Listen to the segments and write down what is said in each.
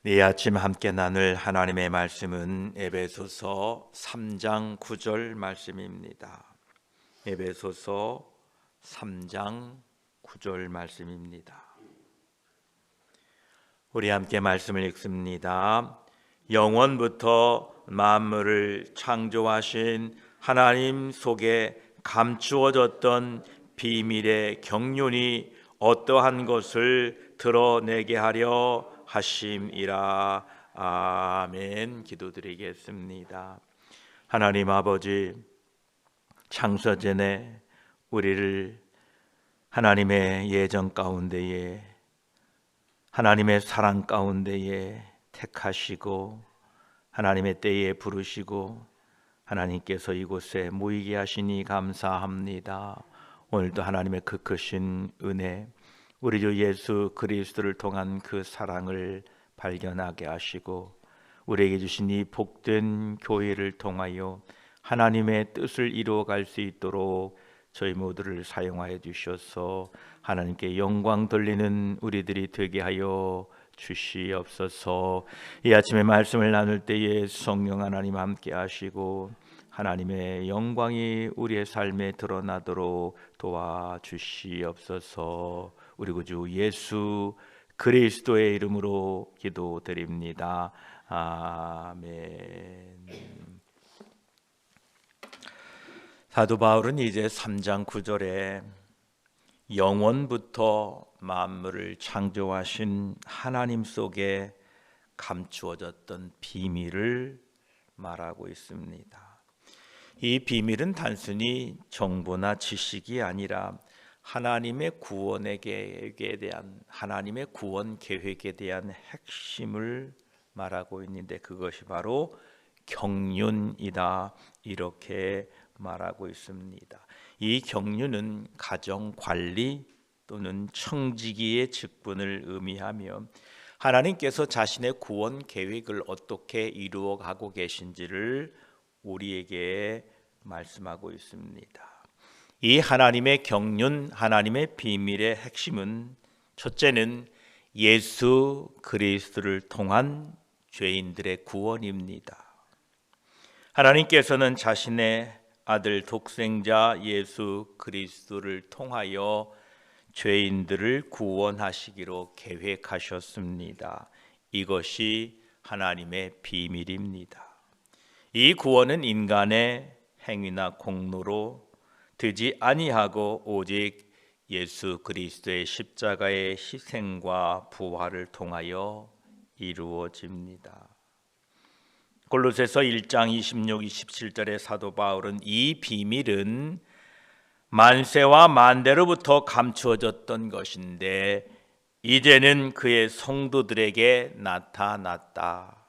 이 아침 함께 나눌 하나님의 말씀은 에베소서 3장 9절 말씀입니다. 에베소서 3장 9절 말씀입니다. 우리 함께 말씀을 읽습니다. 영원부터 만물을 창조하신 하나님 속에 감추어졌던 비밀의 경륜이 어떠한 것을 드러내게 하려 하심이라. 아멘. 기도드리겠습니다. 하나님 아버지, 창세 전에 우리를 하나님의 예정 가운데에, 하나님의 사랑 가운데에 택하시고 하나님의 때에 부르시고 하나님께서 이곳에 모이게 하시니 감사합니다. 오늘도 하나님의 그 크신 은혜, 우리 주 예수 그리스도를 통한 그 사랑을 발견하게 하시고 우리에게 주신 이 복된 교회를 통하여 하나님의 뜻을 이루어갈 수 있도록 저희 모두를 사용하여 주셔서 하나님께 영광 돌리는 우리들이 되게 하여 주시옵소서. 이 아침에 말씀을 나눌 때에 성령 하나님 함께 하시고 하나님의 영광이 우리의 삶에 드러나도록 도와주시옵소서. 우리 구주 예수 그리스도의 이름으로 기도드립니다. 아멘. 사도 바울은 이제 3장 9절에 영원부터 만물을 창조하신 하나님 속에 감추어졌던 비밀을 말하고 있습니다. 이 비밀은 단순히 정보나 지식이 아니라 하나님의 구원의 계획에 대한, 하나님의 구원 계획에 대한 핵심을 말하고 있는데 그것이 바로 경륜이다, 이렇게 말하고 있습니다. 이 경륜은 가정 관리 또는 청지기의 직분을 의미하며 하나님께서 자신의 구원 계획을 어떻게 이루어 가고 계신지를 우리에게 말씀하고 있습니다. 이 하나님의 경륜, 하나님의 비밀의 핵심은 첫째는 예수 그리스도를 통한 죄인들의 구원입니다. 하나님께서는 자신의 아들 독생자 예수 그리스도를 통하여 죄인들을 구원하시기로 계획하셨습니다. 이것이 하나님의 비밀입니다. 이 구원은 인간의 행위나 공로로 되지 아니하고 오직 예수 그리스도의 십자가의 희생과 부활을 통하여 이루어집니다. 골로새서 1장 26, 27절의 사도 바울은 이 비밀은 만세와 만대로부터 감추어졌던 것인데 이제는 그의 성도들에게 나타났다.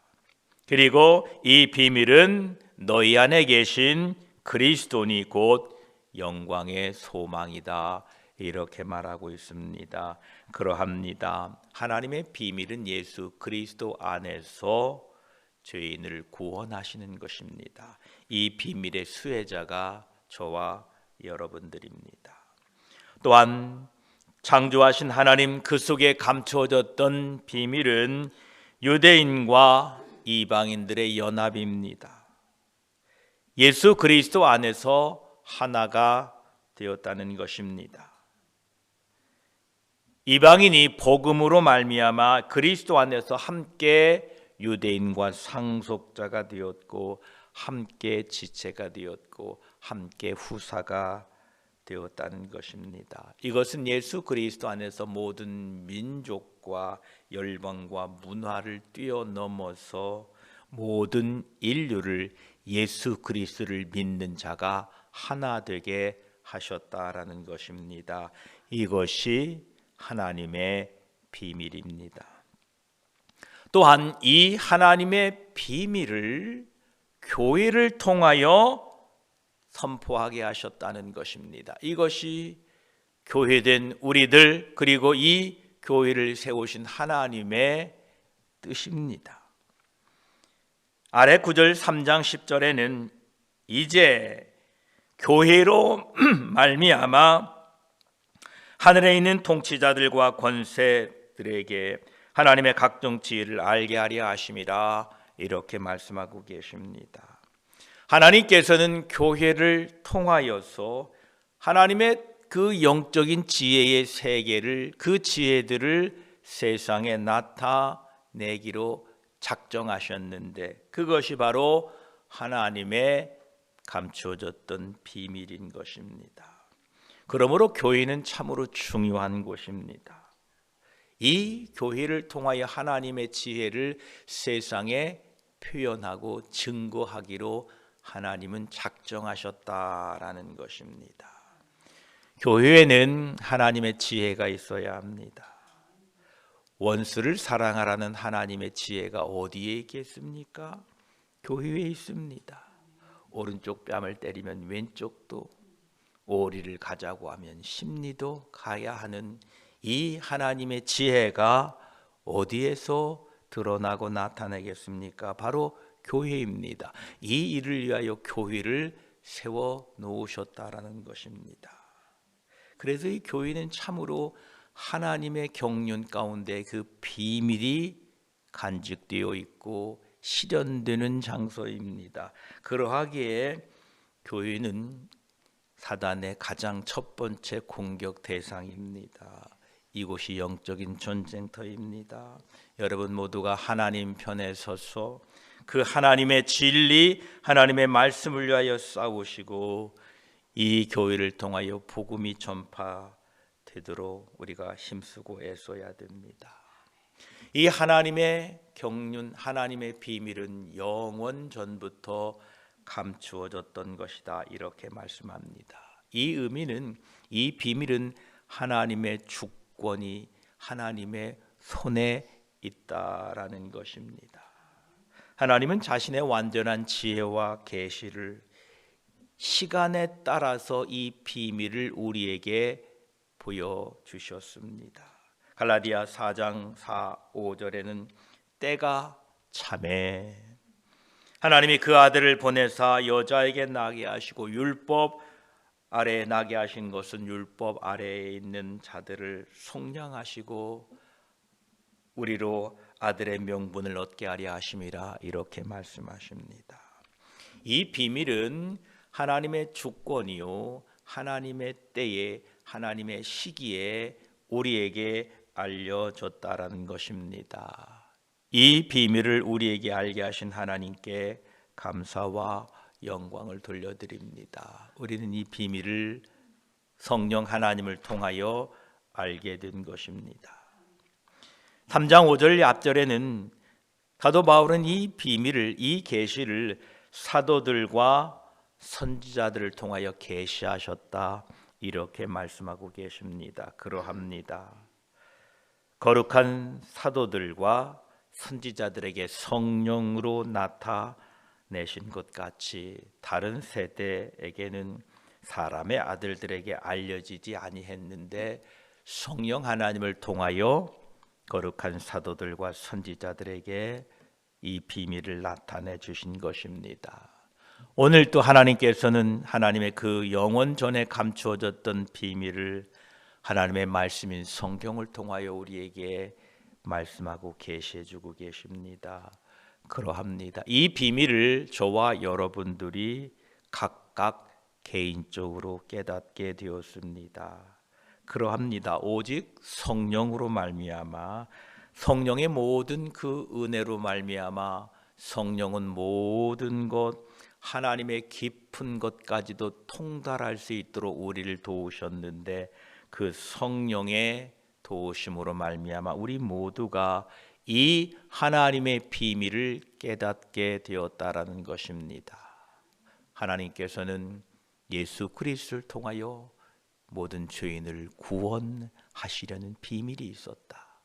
그리고 이 비밀은 너희 안에 계신 그리스도니 곧 영광의 소망이다, 이렇게 말하고 있습니다. 그러합니다. 하나님의 비밀은 예수 그리스도 안에서 죄인을 구원하시는 것입니다. 이 비밀의 수혜자가 저와 여러분들입니다. 또한 창조하신 하나님 그 속에 감추어졌던 비밀은 유대인과 이방인들의 연합입니다. 예수 그리스도 안에서 하나가 되었다는 것입니다. 이방인이 복음으로 말미암아 그리스도 안에서 함께 유대인과 상속자가 되었고 함께 지체가 되었고 함께 후사가 되었다는 것입니다. 이것은 예수 그리스도 안에서 모든 민족과 열방과 문화를 뛰어넘어서 모든 인류를 예수 그리스도를 믿는 자가 하나 되게 하셨다라는 것입니다. 이것이 하나님의 비밀입니다. 또한 이 하나님의 비밀을 교회를 통하여 선포하게 하셨다는 것입니다. 이것이 교회된 우리들 그리고 이 교회를 세우신 하나님의 뜻입니다. 아래 9절 3장 10절에는 이제 교회로 말미암아 하늘에 있는 통치자들과 권세들에게 하나님의 각종 지혜를 알게 하려 하심이라 이렇게 말씀하고 계십니다. 하나님께서는 교회를 통하여서 하나님의 그 영적인 지혜의 세계를, 그 지혜들을 세상에 나타내기로 작정하셨는데, 그것이 바로 하나님의 감추어졌던 비밀인 것입니다. 그러므로 교회는 참으로 중요한 곳입니다. 이 교회를 통하여 하나님의 지혜를 세상에 표현하고 증거하기로 하나님은 작정하셨다라는 것입니다. 교회에는 하나님의 지혜가 있어야 합니다. 원수를 사랑하라는 하나님의 지혜가 어디에 있겠습니까? 교회에 있습니다. 오른쪽 뺨을 때리면 왼쪽도, 오리를 가자고 하면 십리도 가야 하는 이 하나님의 지혜가 어디에서 드러나고 나타나겠습니까? 바로 교회입니다. 이 일을 위하여 교회를 세워 놓으셨다라는 것입니다. 그래서 이 교회는 참으로 하나님의 경륜 가운데 그 비밀이 간직되어 있고 실현되는 장소입니다. 그러하기에 교회는 사단의 가장 첫 번째 공격 대상입니다. 이곳이 영적인 전쟁터입니다. 여러분 모두가 하나님 편에 서서 그 하나님의 진리, 하나님의 말씀을 위하여 싸우시고 이 교회를 통하여 복음이 전파되도록 우리가 힘쓰고 애써야 됩니다. 이 하나님의 경륜, 하나님의 비밀은 영원 전부터 감추어졌던 것이다, 이렇게 말씀합니다. 이 의미는, 이 비밀은 하나님의 주권이 하나님의 손에 있다라는 것입니다. 하나님은 자신의 완전한 지혜와 계시를 시간에 따라서 이 비밀을 우리에게 보여주셨습니다. 갈라디아 4장 4, 5절에는 때가 참에 하나님이 그 아들을 보내사 여자에게 나게 하시고 율법 아래에 나게 하신 것은 율법 아래에 있는 자들을 속량하시고 우리로 아들의 명분을 얻게 하려 하심이라, 이렇게 말씀하십니다. 이 비밀은 하나님의 주권이요 하나님의 때에, 하나님의 시기에 우리에게 알려졌다라는 것입니다. 이 비밀을 우리에게 알게 하신 하나님께 감사와 영광을 돌려드립니다. 우리는 이 비밀을 성령 하나님을 통하여 알게 된 것입니다. 3장 5절 앞절에는 사도 바울은 이 비밀을, 이 계시를 사도들과 선지자들을 통하여 계시하셨다, 이렇게 말씀하고 계십니다. 그러합니다. 거룩한 사도들과 선지자들에게 성령으로 나타내신 것 같이 다른 세대에게는 사람의 아들들에게 알려지지 아니했는데 성령 하나님을 통하여 거룩한 사도들과 선지자들에게 이 비밀을 나타내 주신 것입니다. 오늘 또 하나님께서는 하나님의 그 영원 전에 감추어졌던 비밀을 하나님의 말씀인 성경을 통하여 우리에게 말씀하고 계시해 주고 계십니다. 그러합니다. 이 비밀을 저와 여러분들이 각각 개인적으로 깨닫게 되었습니다. 그러합니다. 오직 성령으로 말미암아, 성령의 모든 그 은혜로 말미암아 성령은 모든 것, 하나님의 깊은 것까지도 통달할 수 있도록 우리를 도우셨는데 그 성령의 도우심으로 말미암아 우리 모두가 이 하나님의 비밀을 깨닫게 되었다라는 것입니다. 하나님께서는 예수 그리스도를 통하여 모든 죄인을 구원하시려는 비밀이 있었다.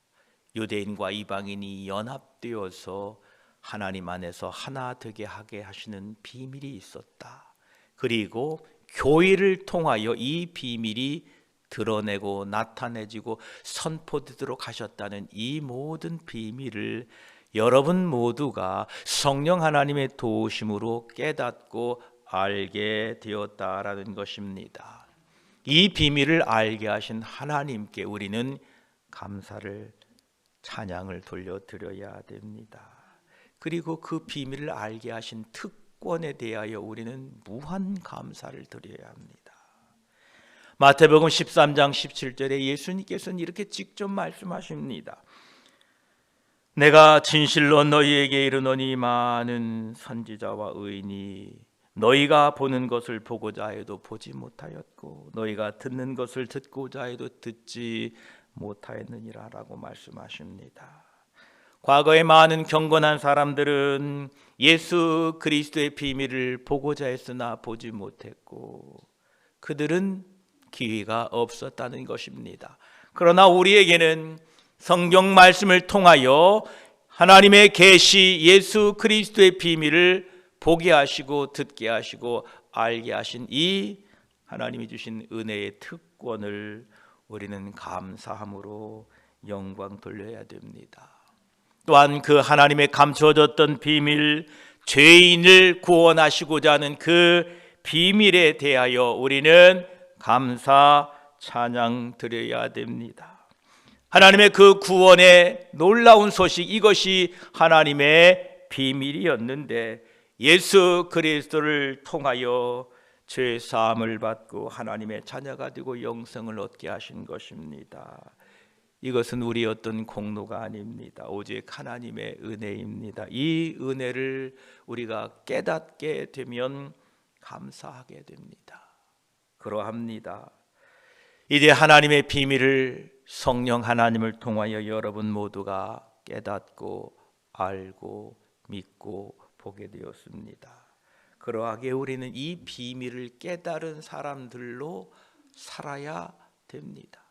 유대인과 이방인이 연합되어서 하나님 안에서 하나 되게 하게 하시는 비밀이 있었다. 그리고 교회를 통하여 이 비밀이 드러내고 나타내지고 선포되도록 하셨다는 이 모든 비밀을 여러분 모두가 성령 하나님의 도우심으로 깨닫고 알게 되었다라는 것입니다. 이 비밀을 알게 하신 하나님께 우리는 감사를 찬양을 돌려드려야 됩니다. 그리고 그 비밀을 알게 하신 특권에 대하여 우리는 무한 감사를 드려야 합니다. 마태복음 13장 17절에 예수님께서는 이렇게 직접 말씀하십니다. 내가 진실로 너희에게 이르노니 많은 선지자와 의인이 너희가 보는 것을 보고자 해도 보지 못하였고 너희가 듣는 것을 듣고자 해도 듣지 못하였느니라 라고 말씀하십니다. 과거에 많은 경건한 사람들은 예수 그리스도의 비밀을 보고자 했으나 보지 못했고 그들은 기회가 없었다는 것입니다. 그러나 우리에게는 성경 말씀을 통하여 하나님의 계시 예수 그리스도의 비밀을 보게 하시고 듣게 하시고 알게 하신 이 하나님이 주신 은혜의 특권을 우리는 감사함으로 영광 돌려야 됩니다. 또한 그 하나님의 감추어졌던 비밀, 죄인을 구원하시고자 하는 그 비밀에 대하여 우리는 감사 찬양 드려야 됩니다. 하나님의 그 구원의 놀라운 소식, 이것이 하나님의 비밀이었는데 예수 그리스도를 통하여 죄 사함을 받고 하나님의 자녀가 되고 영생을 얻게 하신 것입니다. 이것은 우리 어떤 공로가 아닙니다. 오직 하나님의 은혜입니다. 이 은혜를 우리가 깨닫게 되면 감사하게 됩니다. 그러합니다. 이제 하나님의 비밀을 성령 하나님을 통하여 여러분 모두가 깨닫고 알고 믿고 보게 되었습니다. 그러하게 우리는 이 비밀을 깨달은 사람들로 살아야 됩니다.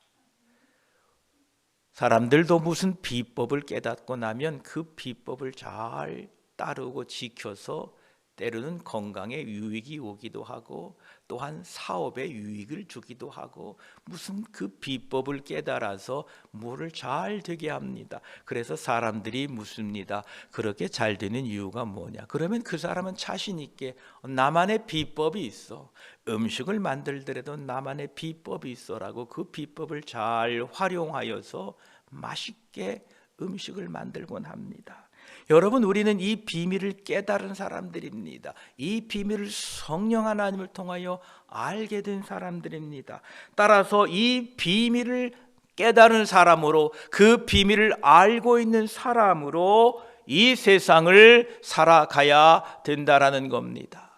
사람들도 무슨 비법을 깨닫고 나면 그 비법을 잘 따르고 지켜서 때로는 건강에 유익이 오기도 하고 또한 사업에 유익을 주기도 하고 무슨 그 비법을 깨달아서 뭐를 잘 되게 합니다. 그래서 사람들이 묻습니다. 그렇게 잘 되는 이유가 뭐냐? 그러면 그 사람은 자신 있게 나만의 비법이 있어. 음식을 만들더라도 나만의 비법이 있어라고 그 비법을 잘 활용하여서 맛있게 음식을 만들곤 합니다. 여러분, 우리는 이 비밀을 깨달은 사람들입니다. 이 비밀을 성령 하나님을 통하여 알게 된 사람들입니다. 따라서 이 비밀을 깨달은 사람으로, 그 비밀을 알고 있는 사람으로 이 세상을 살아가야 된다라는 겁니다.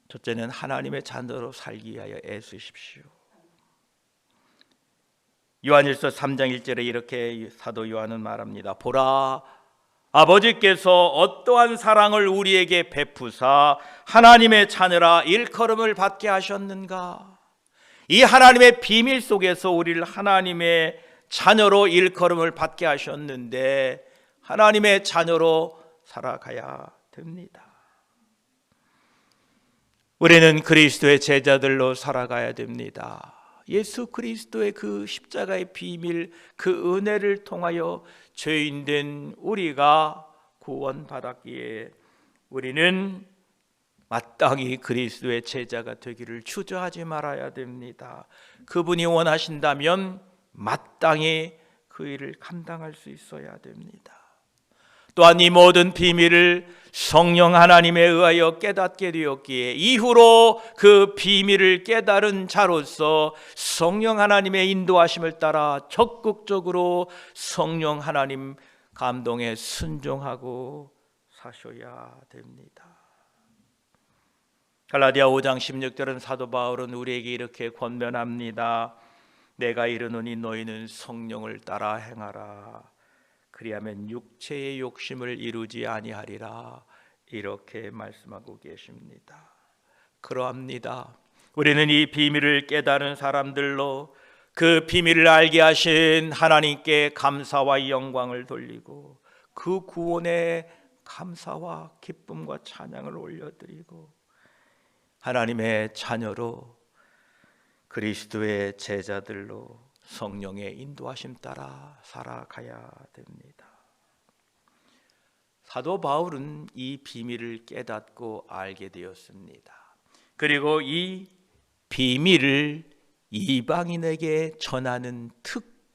첫째는 하나님의 자녀로 살기 위하여 애쓰십시오. 요한일서 3장 1절에 이렇게 사도 요한은 말합니다. 보라, 아버지께서 어떠한 사랑을 우리에게 베푸사 하나님의 자녀라 일컬음을 받게 하셨는가. 이 하나님의 비밀 속에서 우리를 하나님의 자녀로 일컬음을 받게 하셨는데 하나님의 자녀로 살아가야 됩니다. 우리는 그리스도의 제자들로 살아가야 됩니다. 예수 그리스도의 그 십자가의 비밀, 그 은혜를 통하여 죄인된 우리가 구원받았기에 우리는 마땅히 그리스도의 제자가 되기를 주저하지 말아야 됩니다. 그분이 원하신다면 마땅히 그 일을 감당할 수 있어야 됩니다. 또한 이 모든 비밀을 성령 하나님에 의하여 깨닫게 되었기에 이후로 그 비밀을 깨달은 자로서 성령 하나님의 인도하심을 따라 적극적으로 성령 하나님 감동에 순종하고 사셔야 됩니다. 갈라디아 5장 16절은 사도 바울은 우리에게 이렇게 권면합니다. 내가 이르노니 너희는 성령을 따라 행하라. 그리하면 육체의 욕심을 이루지 아니하리라. 이렇게 말씀하고 계십니다. 그러합니다. 우리는 이 비밀을 깨달은 사람들로 그 비밀을 알게 하신 하나님께 감사와 영광을 돌리고 그 구원에 감사와 기쁨과 찬양을 올려드리고 하나님의 자녀로 그리스도의 제자들로 성령의 인도하심 따라 살아가야 됩니다. 사도 바울은 이 비밀을 깨닫고 알게 되었습니다. 그리고 이 비밀을 이방인에게 전하는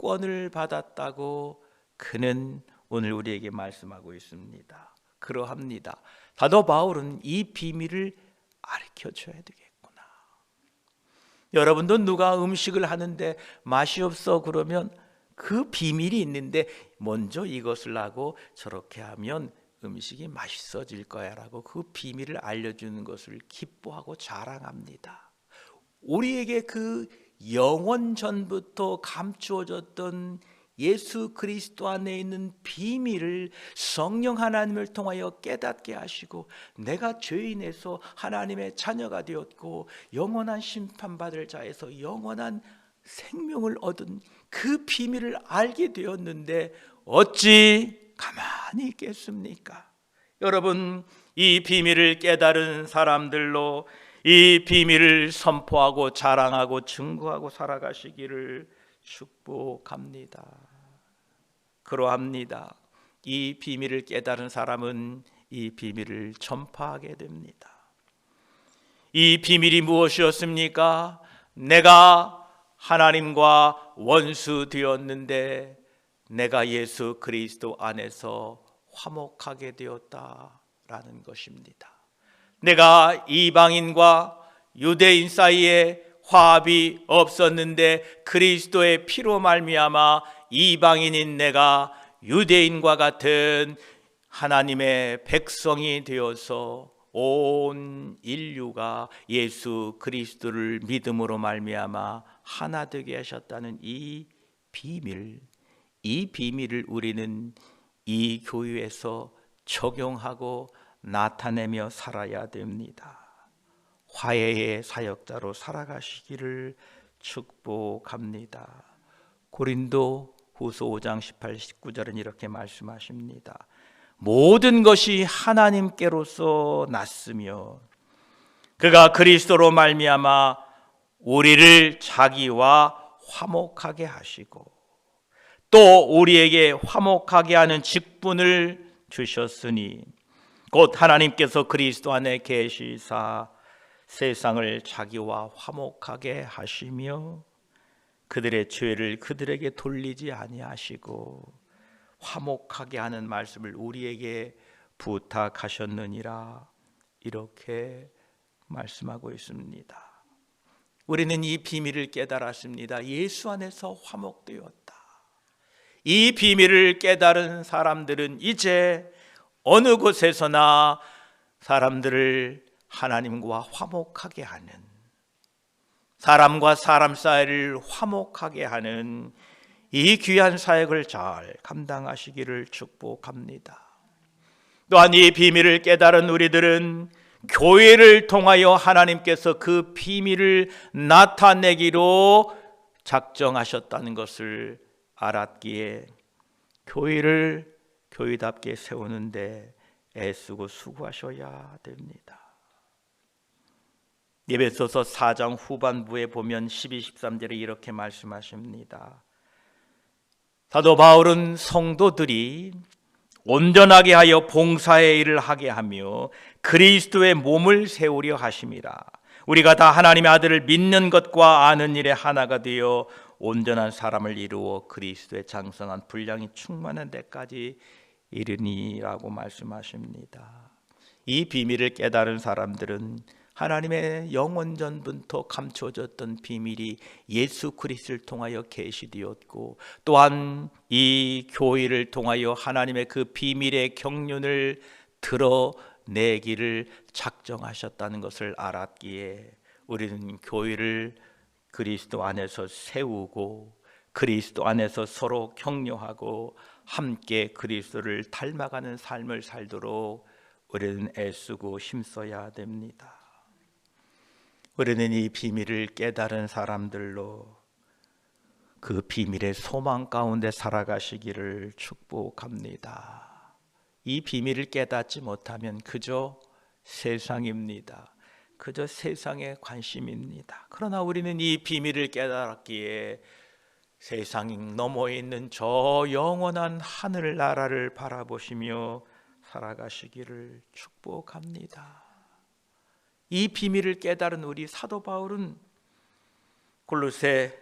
특권을 받았다고 그는 오늘 우리에게 말씀하고 있습니다. 그러합니다. 사도 바울은 이 비밀을 가르쳐줘야 되겠구나. 여러분도 누가 음식을 하는데 맛이 없어 그러면 그 비밀이 있는데 먼저 이것을 하고 저렇게 하면 음식이 맛있어질 거야 라고 그 비밀을 알려주는 것을 기뻐하고 자랑합니다. 우리에게 그 영원 전부터 감추어졌던 예수 그리스도 안에 있는 비밀을 성령 하나님을 통하여 깨닫게 하시고 내가 죄인에서 하나님의 자녀가 되었고 영원한 심판받을 자에서 영원한 생명을 얻은 그 비밀을 알게 되었는데 어찌 가만히 있겠습니까? 여러분, 이 비밀을 깨달은 사람들로 이 비밀을 선포하고 자랑하고 증거하고 살아가시기를 축복합니다. 그러합니다. 이 비밀을 깨달은 사람은 이 비밀을 전파하게 됩니다. 이 비밀이 무엇이었습니까? 내가 하나님과 원수 되었는데 내가 예수 그리스도 안에서 화목하게 되었다라는 것입니다. 내가 이방인과 유대인 사이에 화합이 없었는데 그리스도의 피로 말미암아 이방인인 내가 유대인과 같은 하나님의 백성이 되어서 온 인류가 예수 그리스도를 믿음으로 말미암아 하나 되게 하셨다는 이 비밀을 우리는 이 교회에서 적용하고 나타내며 살아야 됩니다. 화해의 사역자로 살아가시기를 축복합니다. 고린도 후서 5장 18, 19절은 이렇게 말씀하십니다. 모든 것이 하나님께로서 났으며 그가 그리스도로 말미암아 우리를 자기와 화목하게 하시고 또 우리에게 화목하게 하는 직분을 주셨으니 곧 하나님께서 그리스도 안에 계시사 세상을 자기와 화목하게 하시며 그들의 죄를 그들에게 돌리지 아니하시고 화목하게 하는 말씀을 우리에게 부탁하셨느니라 이렇게 말씀하고 있습니다. 우리는 이 비밀을 깨달았습니다. 예수 안에서 화목되었다. 이 비밀을 깨달은 사람들은 이제 어느 곳에서나 사람들을 하나님과 화목하게 하는, 사람과 사람 사이를 화목하게 하는 이 귀한 사역을 잘 감당하시기를 축복합니다. 또한 이 비밀을 깨달은 우리들은 교회를 통하여 하나님께서 그 비밀을 나타내기로 작정하셨다는 것을 알았기에 교회를 교회답게 세우는데 애쓰고 수고하셔야 됩니다. 에베소서 4장 후반부에 보면 12, 13절에 이렇게 말씀하십니다. 사도 바울은 성도들이 온전하게 하여 봉사의 일을 하게 하며 그리스도의 몸을 세우려 하심이라. 우리가 다 하나님의 아들을 믿는 것과 아는 일에 하나가 되어 온전한 사람을 이루어 그리스도의 장성한 분량이 충만한 데까지 이르니라고 말씀하십니다. 이 비밀을 깨달은 사람들은 하나님의 영원전부터 감춰졌던 비밀이 예수 그리스도를 통하여 계시되었고 또한 이 교회를 통하여 하나님의 그 비밀의 경륜을 드러내기를 작정하셨다는 것을 알았기에 우리는 교회를 그리스도 안에서 세우고 그리스도 안에서 서로 격려하고 함께 그리스도를 닮아가는 삶을 살도록 우리는 애쓰고 힘써야 됩니다. 우리는 이 비밀을 깨달은 사람들로 그 비밀의 소망 가운데 살아가시기를 축복합니다. 이 비밀을 깨닫지 못하면 그저 세상입니다. 그저 세상의 관심입니다. 그러나 우리는 이 비밀을 깨달았기에 세상 너머에 있는 저 영원한 하늘나라를 바라보시며 살아가시기를 축복합니다. 이 비밀을 깨달은 우리 사도 바울은 골로새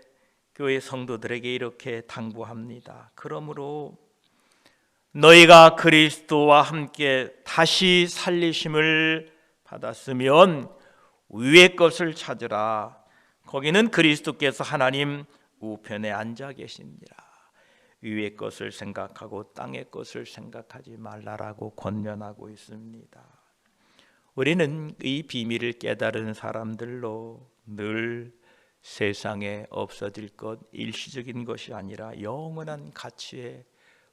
교회 성도들에게 이렇게 당부합니다. 그러므로 너희가 그리스도와 함께 다시 살리심을 받았으면 위의 것을 찾으라. 거기는 그리스도께서 하나님 우편에 앉아 계시니라. 위의 것을 생각하고 땅의 것을 생각하지 말라라고 권면하고 있습니다. 우리는 이 비밀을 깨달은 사람들로 늘 세상에 없어질 것, 일시적인 것이 아니라 영원한 가치에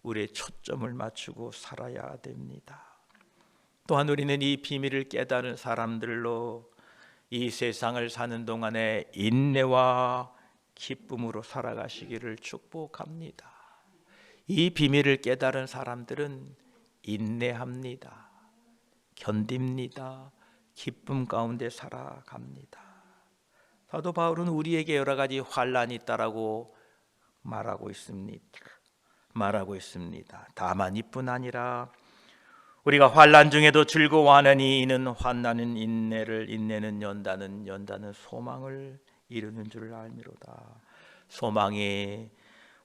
우리의 초점을 맞추고 살아야 됩니다. 또한 우리는 이 비밀을 깨달은 사람들로 이 세상을 사는 동안에 인내와 기쁨으로 살아가시기를 축복합니다. 이 비밀을 깨달은 사람들은 인내합니다. 견딥니다. 기쁨 가운데 살아갑니다. 사도 바울은 우리에게 여러 가지 환난이 있다라고 말하고 있습니다. 다만 이뿐 아니라 우리가 환난 중에도 즐거워하느니 이는 환난은 인내를, 인내는 연단은, 연단은 소망을 이루는 줄 알미로다. 소망이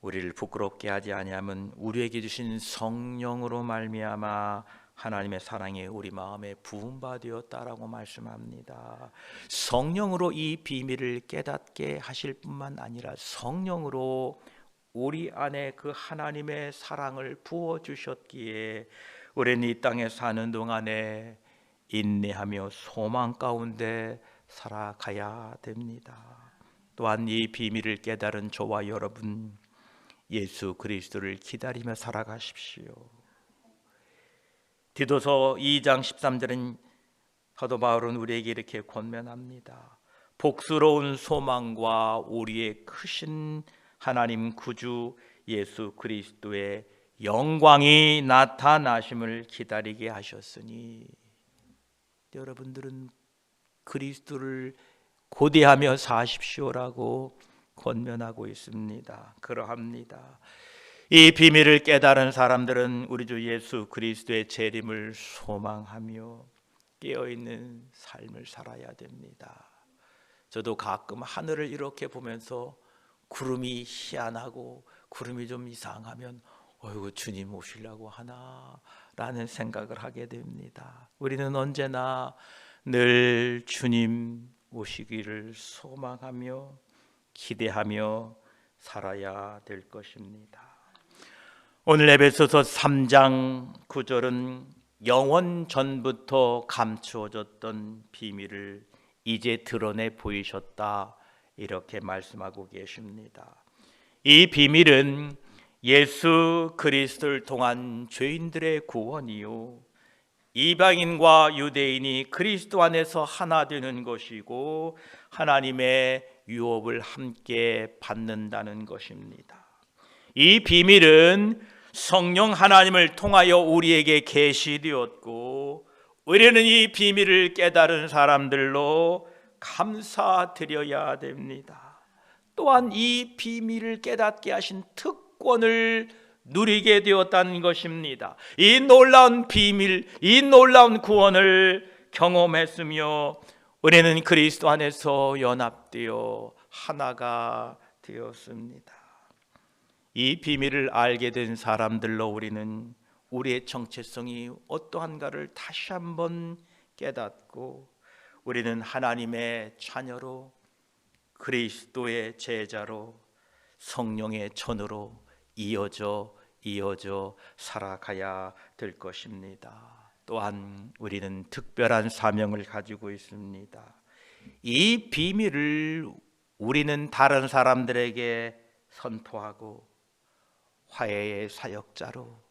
우리를 부끄럽게 하지 아니하면 우리에게 주신 성령으로 말미암아 하나님의 사랑이 우리 마음에 부음받았다라고 말씀합니다. 성령으로 이 비밀을 깨닫게 하실 뿐만 아니라 성령으로 우리 안에 그 하나님의 사랑을 부어주셨기에 우리는 이 땅에 사는 동안에 인내하며 소망 가운데 살아가야 됩니다. 또한 이 비밀을 깨달은 저와 여러분, 예수 그리스도를 기다리며 살아가십시오. 디도서 2장 13절은 사도 바울은 우리에게 이렇게 권면합니다. 복스러운 소망과 우리의 크신 하나님 구주 예수 그리스도의 영광이 나타나심을 기다리게 하셨으니, 여러분들은 그리스도를 고대하며 사십시오라고 권면하고 있습니다. 그러합니다. 이 비밀을 깨달은 사람들은 우리 주 예수 그리스도의 재림을 소망하며 깨어있는 삶을 살아야 됩니다. 저도 가끔 하늘을 이렇게 보면서 구름이 희한하고 구름이 좀 이상하면 어이구 주님 오시려고 하나 라는 생각을 하게 됩니다. 우리는 언제나 늘 주님 오시기를 소망하며 기대하며 살아야 될 것입니다. 오늘 에베소서 3장 9절은 영원 전부터 감추어졌던 비밀을 이제 드러내 보이셨다, 이렇게 말씀하고 계십니다. 이 비밀은 예수 그리스도를 통한 죄인들의 구원이요, 이방인과 유대인이 그리스도 안에서 하나 되는 것이고 하나님의 유업을 함께 받는다는 것입니다. 이 비밀은 성령 하나님을 통하여 우리에게 계시되었고 우리는 이 비밀을 깨달은 사람들로 감사드려야 됩니다. 또한 이 비밀을 깨닫게 하신 특권을 누리게 되었다는 것입니다. 이 놀라운 비밀, 이 놀라운 구원을 경험했으며 우리는 그리스도 안에서 연합되어 하나가 되었습니다. 이 비밀을 알게 된 사람들로 우리는 우리의 정체성이 어떠한가를 다시 한번 깨닫고 우리는 하나님의 자녀로, 그리스도의 제자로, 성령의 전으로 이어져 살아가야 될 것입니다. 또한 우리는 특별한 사명을 가지고 있습니다. 이 비밀을 우리는 다른 사람들에게 선포하고 화해의 사역자로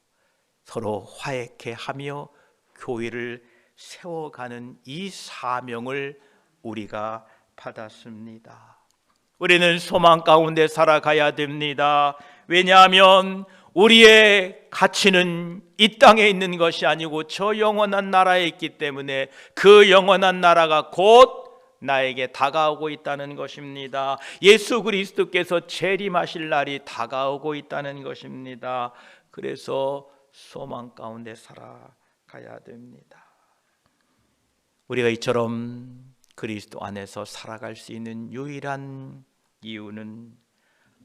서로 화해케 하며 교회를 세워가는 이 사명을 우리가 받았습니다. 우리는 소망 가운데 살아가야 됩니다. 왜냐하면 우리의 가치는 이 땅에 있는 것이 아니고 저 영원한 나라에 있기 때문에 그 영원한 나라가 곧 나에게 다가오고 있다는 것입니다. 예수 그리스도께서 재림하실 날이 다가오고 있다는 것입니다. 그래서 소망 가운데 살아가야 됩니다. 우리가 이처럼 그리스도 안에서 살아갈 수 있는 유일한 이유는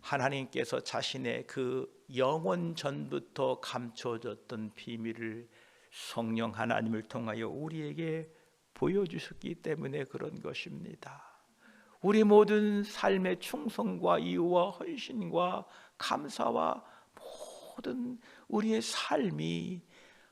하나님께서 자신의 그 영원 전부터 감춰졌던 비밀을 성령 하나님을 통하여 우리에게 보여주셨기 때문에 그런 것입니다. 우리 모든 삶의 충성과 이유와 헌신과 감사와 모든 우리의 삶이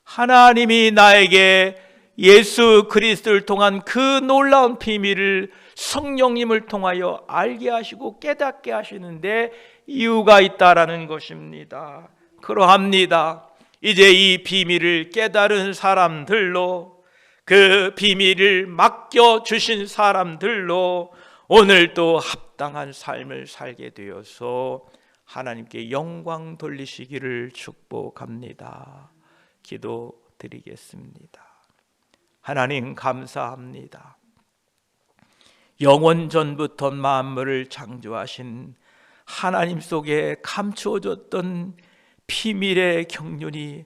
하나님이 나에게 예수 그리스도를 통한 그 놀라운 비밀을 성령님을 통하여 알게 하시고 깨닫게 하시는데 이유가 있다라는 것입니다. 그러합니다. 이제 이 비밀을 깨달은 사람들로, 그 비밀을 맡겨주신 사람들로 오늘도 합당한 삶을 살게 되어서 하나님께 영광 돌리시기를 축복합니다. 기도드리겠습니다. 하나님 감사합니다. 영원 전부터 만물을 창조하신 하나님 속에 감추어졌던 비밀의 경륜이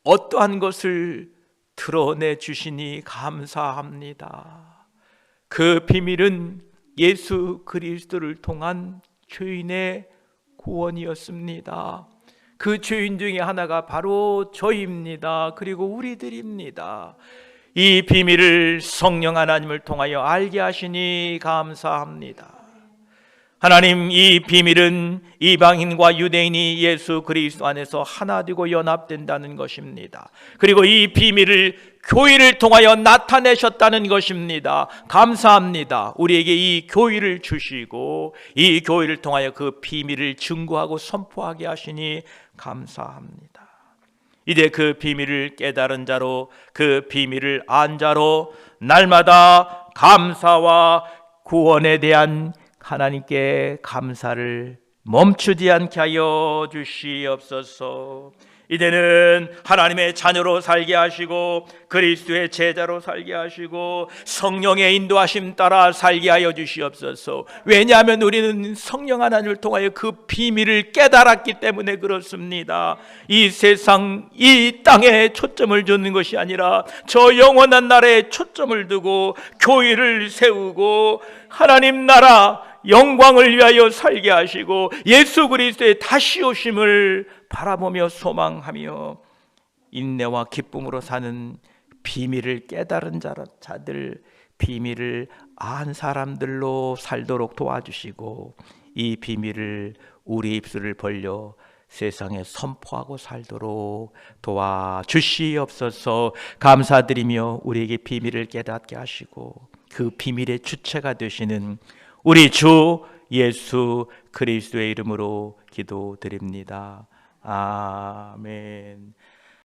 어떠한 것을 드러내 주시니 감사합니다. 그 비밀은 예수 그리스도를 통한 죄인의 구원이었습니다. 그 죄인 중에 하나가 바로 저희입니다. 그리고 우리들입니다. 이 비밀을 성령 하나님을 통하여 알게 하시니 감사합니다. 하나님, 이 비밀은 이방인과 유대인이 예수 그리스도 안에서 하나 되고 연합된다는 것입니다. 그리고 이 비밀을 교회를 통하여 나타내셨다는 것입니다. 감사합니다. 우리에게 이 교회를 주시고 이 교회를 통하여 그 비밀을 증거하고 선포하게 하시니 감사합니다. 이제 그 비밀을 깨달은 자로, 그 비밀을 안 자로 날마다 감사와 구원에 대한 하나님께 감사를 멈추지 않게 하여 주시옵소서. 이제는 하나님의 자녀로 살게 하시고 그리스도의 제자로 살게 하시고 성령의 인도하심 따라 살게 하여 주시옵소서. 왜냐하면 우리는 성령 하나님을 통하여 그 비밀을 깨달았기 때문에 그렇습니다. 이 세상, 이 땅에 초점을 두는 것이 아니라 저 영원한 나라에 초점을 두고 교회를 세우고 하나님 나라 영광을 위하여 살게 하시고 예수 그리스도의 다시 오심을 바라보며 소망하며 인내와 기쁨으로 사는 비밀을 깨달은 자들, 비밀을 안 사람들로 살도록 도와주시고 이 비밀을 우리 입술을 벌려 세상에 선포하고 살도록 도와주시옵소서. 감사드리며 우리에게 비밀을 깨닫게 하시고 그 비밀의 주체가 되시는 우리 주 예수 그리스도의 이름으로 기도드립니다. 아멘.